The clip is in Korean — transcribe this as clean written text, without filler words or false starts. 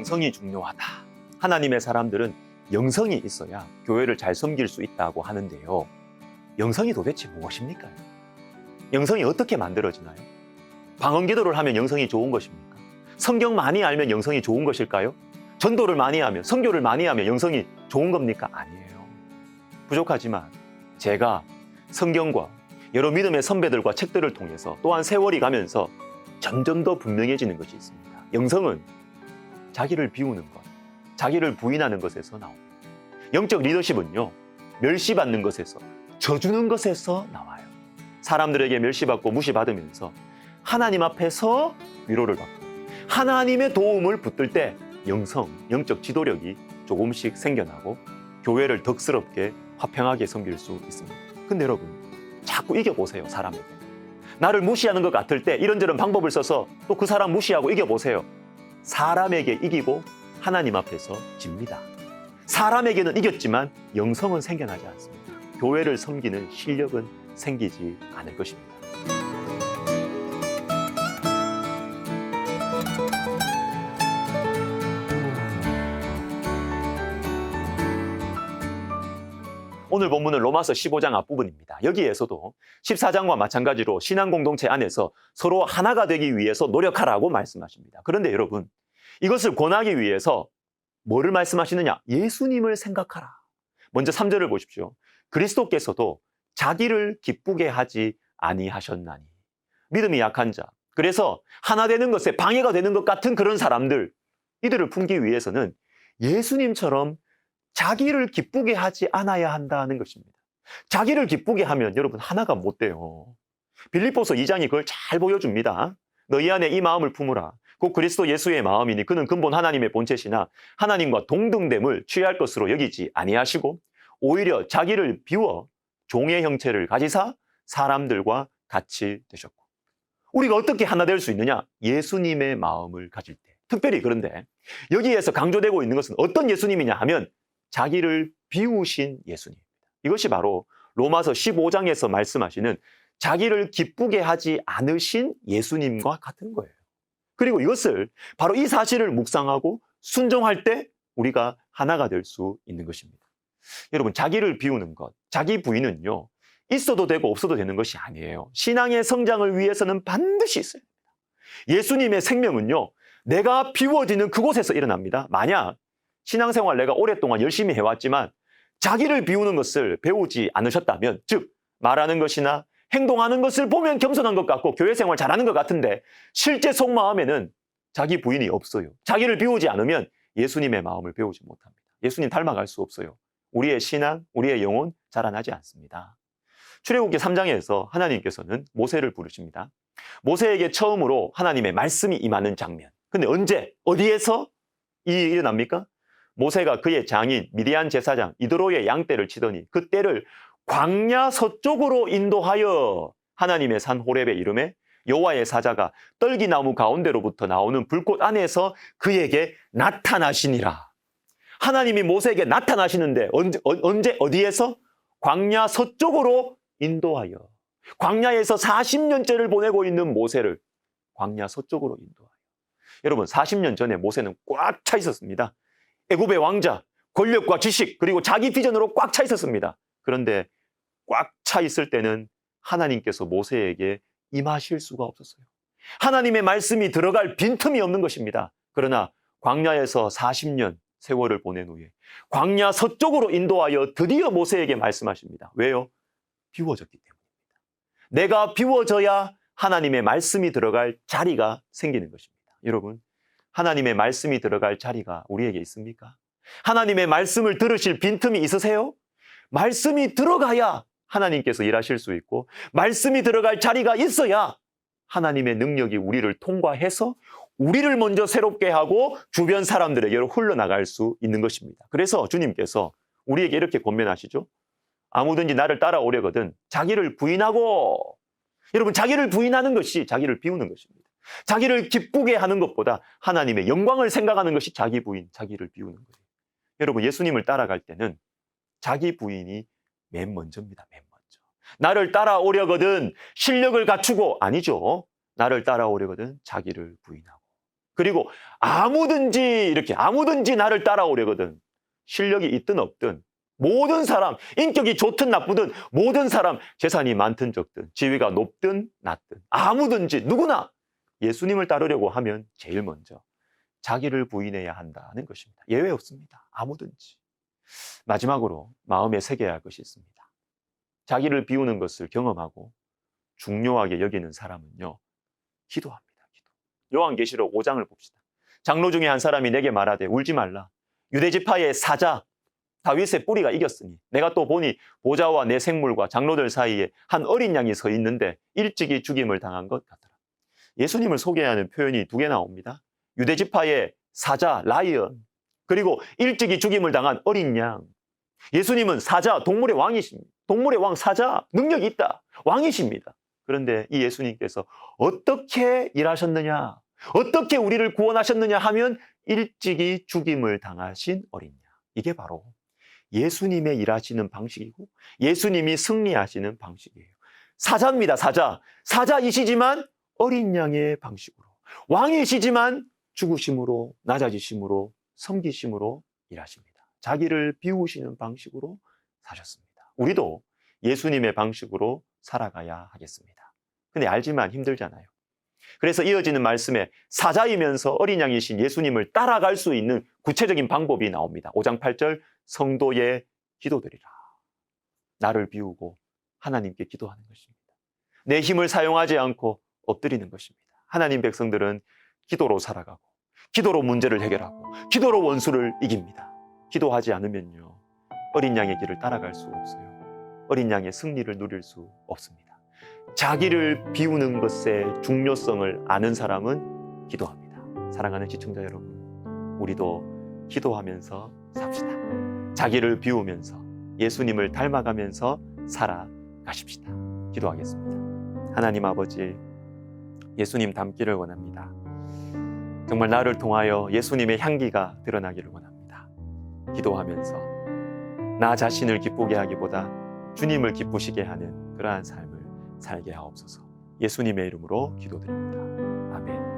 영성이 중요하다. 하나님의 사람들은 영성이 있어야 교회를 잘 섬길 수 있다고 하는데요. 영성이 도대체 무엇입니까? 영성이 어떻게 만들어지나요? 방언기도를 하면 영성이 좋은 것입니까? 성경 많이 알면 영성이 좋은 것일까요? 전도를 많이 하면, 선교를 많이 하면 영성이 좋은 겁니까? 아니에요. 부족하지만 제가 성경과 여러 믿음의 선배들과 책들을 통해서 또한 세월이 가면서 점점 더 분명해지는 것이 있습니다. 영성은 자기를 비우는 것, 자기를 부인하는 것에서 나옵니다. 영적 리더십은요, 멸시받는 것에서, 져주는 것에서 나와요. 사람들에게 멸시받고 무시받으면서 하나님 앞에서 위로를 받고 하나님의 도움을 붙들 때 영적 지도력이 조금씩 생겨나고 교회를 덕스럽게 화평하게 섬길 수 있습니다. 근데 여러분, 자꾸 이겨보세요, 사람에게. 나를 무시하는 것 같을 때 이런저런 방법을 써서 또 그 사람 무시하고 이겨보세요. 사람에게 이기고 하나님 앞에서 집니다. 사람에게는 이겼지만 영성은 생겨나지 않습니다. 교회를 섬기는 실력은 생기지 않을 것입니다. 오늘 본문은 로마서 15장 앞부분입니다. 여기에서도 14장과 마찬가지로 신앙 공동체 안에서 서로 하나가 되기 위해서 노력하라고 말씀하십니다. 그런데 여러분, 이것을 권하기 위해서 뭐를 말씀하시느냐? 예수님을 생각하라. 먼저 3절을 보십시오. 그리스도께서도 자기를 기쁘게 하지 아니하셨나니. 믿음이 약한 자, 그래서 하나 되는 것에 방해가 되는 것 같은 그런 사람들, 이들을 품기 위해서는 예수님처럼 자기를 기쁘게 하지 않아야 한다는 것입니다. 자기를 기쁘게 하면 여러분 하나가 못 돼요. 빌립보서 2장이 그걸 잘 보여줍니다. 너희 안에 이 마음을 품으라. 곧 그리스도 예수의 마음이니 그는 근본 하나님의 본체시나 하나님과 동등됨을 취할 것으로 여기지 아니하시고 오히려 자기를 비워 종의 형체를 가지사 사람들과 같이 되셨고. 우리가 어떻게 하나 될 수 있느냐? 예수님의 마음을 가질 때. 특별히 그런데 여기에서 강조되고 있는 것은 어떤 예수님이냐 하면 자기를 비우신 예수님입니다. 이것이 바로 로마서 15장에서 말씀하시는 자기를 기쁘게 하지 않으신 예수님과 같은 거예요. 그리고 이것을 바로 이 사실을 묵상하고 순종할 때 우리가 하나가 될 수 있는 것입니다. 여러분, 자기를 비우는 것, 자기 부인은요, 있어도 되고 없어도 되는 것이 아니에요. 신앙의 성장을 위해서는 반드시 있어야 됩니다. 예수님의 생명은요, 내가 비워지는 그곳에서 일어납니다. 만약 신앙생활 내가 오랫동안 열심히 해왔지만 자기를 비우는 것을 배우지 않으셨다면, 즉 말하는 것이나 행동하는 것을 보면 겸손한 것 같고 교회 생활 잘하는 것 같은데 실제 속마음에는 자기 부인이 없어요. 자기를 비우지 않으면 예수님의 마음을 배우지 못합니다. 예수님 닮아갈 수 없어요. 우리의 신앙, 우리의 영혼 자라나지 않습니다. 출애굽기 3장에서 하나님께서는 모세를 부르십니다. 모세에게 처음으로 하나님의 말씀이 임하는 장면. 근데 언제, 어디에서 이 일이 일어납니까? 모세가 그의 장인 미디안 제사장 이드로의 양떼를 치더니 그 떼를 광야 서쪽으로 인도하여 하나님의 산 호렙에 이르매 여호와의 사자가 떨기나무 가운데로부터 나오는 불꽃 안에서 그에게 나타나시니라. 하나님이 모세에게 나타나시는데 언제 어디에서? 광야 서쪽으로 인도하여. 광야에서 40년째를 보내고 있는 모세를 광야 서쪽으로 인도하여. 여러분, 40년 전에 모세는 꽉 차 있었습니다. 애굽의 왕자, 권력과 지식, 그리고 자기 비전으로 꽉 차 있었습니다. 그런데 꽉 차 있을 때는 하나님께서 모세에게 임하실 수가 없었어요. 하나님의 말씀이 들어갈 빈틈이 없는 것입니다. 그러나 광야에서 40년 세월을 보낸 후에 광야 서쪽으로 인도하여 드디어 모세에게 말씀하십니다. 왜요? 비워졌기 때문입니다. 내가 비워져야 하나님의 말씀이 들어갈 자리가 생기는 것입니다. 여러분, 하나님의 말씀이 들어갈 자리가 우리에게 있습니까? 하나님의 말씀을 들으실 빈틈이 있으세요? 말씀이 들어가야 하나님께서 일하실 수 있고 말씀이 들어갈 자리가 있어야 하나님의 능력이 우리를 통과해서 우리를 먼저 새롭게 하고 주변 사람들에게로 흘러나갈 수 있는 것입니다. 그래서 주님께서 우리에게 이렇게 권면하시죠. 아무든지 나를 따라오려거든 자기를 부인하고. 여러분, 자기를 부인하는 것이 자기를 비우는 것입니다. 자기를 기쁘게 하는 것보다 하나님의 영광을 생각하는 것이 자기 부인, 자기를 비우는 거예요. 여러분, 예수님을 따라갈 때는 자기 부인이 맨 먼저입니다. 맨 먼저. 나를 따라오려거든 실력을 갖추고, 아니죠. 나를 따라오려거든 자기를 부인하고. 그리고 아무든지 나를 따라오려거든. 실력이 있든 없든, 모든 사람, 인격이 좋든 나쁘든, 모든 사람, 재산이 많든 적든, 지위가 높든 낮든, 아무든지 누구나 예수님을 따르려고 하면 제일 먼저 자기를 부인해야 한다는 것입니다. 예외 없습니다. 아무든지. 마지막으로 마음에 새겨야 할 것이 있습니다. 자기를 비우는 것을 경험하고 중요하게 여기는 사람은요, 기도합니다. 요한계시록 5장을 봅시다. 장로 중에 한 사람이 내게 말하되 울지 말라. 유대지파의 사자 다윗의 뿌리가 이겼으니 내가 또 보니 보좌와 내 생물과 장로들 사이에 한 어린 양이 서 있는데 일찍이 죽임을 당한 것 같더라. 예수님을 소개하는 표현이 두 개 나옵니다. 유대지파의 사자 라이언, 그리고 일찍이 죽임을 당한 어린 양. 예수님은 사자, 동물의 왕이십니다. 동물의 왕 사자, 능력이 있다. 왕이십니다. 그런데 이 예수님께서 어떻게 일하셨느냐, 어떻게 우리를 구원하셨느냐 하면 일찍이 죽임을 당하신 어린 양. 이게 바로 예수님의 일하시는 방식이고 예수님이 승리하시는 방식이에요. 사자입니다. 사자이시지만 어린 양의 방식으로, 왕이시지만 죽으심으로, 낮아지심으로, 섬기심으로 일하십니다. 자기를 비우시는 방식으로 사셨습니다. 우리도 예수님의 방식으로 살아가야 하겠습니다. 근데 알지만 힘들잖아요. 그래서 이어지는 말씀에 사자이면서 어린 양이신 예수님을 따라갈 수 있는 구체적인 방법이 나옵니다. 5장 8절, 성도의 기도드리라. 나를 비우고 하나님께 기도하는 것입니다. 내 힘을 사용하지 않고 엎드리는 것입니다. 하나님 백성들은 기도로 살아가고 기도로 문제를 해결하고 기도로 원수를 이깁니다. 기도하지 않으면요, 어린 양의 길을 따라갈 수 없어요. 어린 양의 승리를 누릴 수 없습니다. 자기를 비우는 것의 중요성을 아는 사람은 기도합니다. 사랑하는 시청자 여러분, 우리도 기도하면서 삽시다. 자기를 비우면서 예수님을 닮아가면서 살아가십시다. 기도하겠습니다. 하나님 아버지, 예수님 닮기를 원합니다. 정말 나를 통하여 예수님의 향기가 드러나기를 원합니다. 기도하면서 나 자신을 기쁘게 하기보다 주님을 기쁘시게 하는 그러한 삶을 살게 하옵소서. 예수님의 이름으로 기도드립니다. 아멘.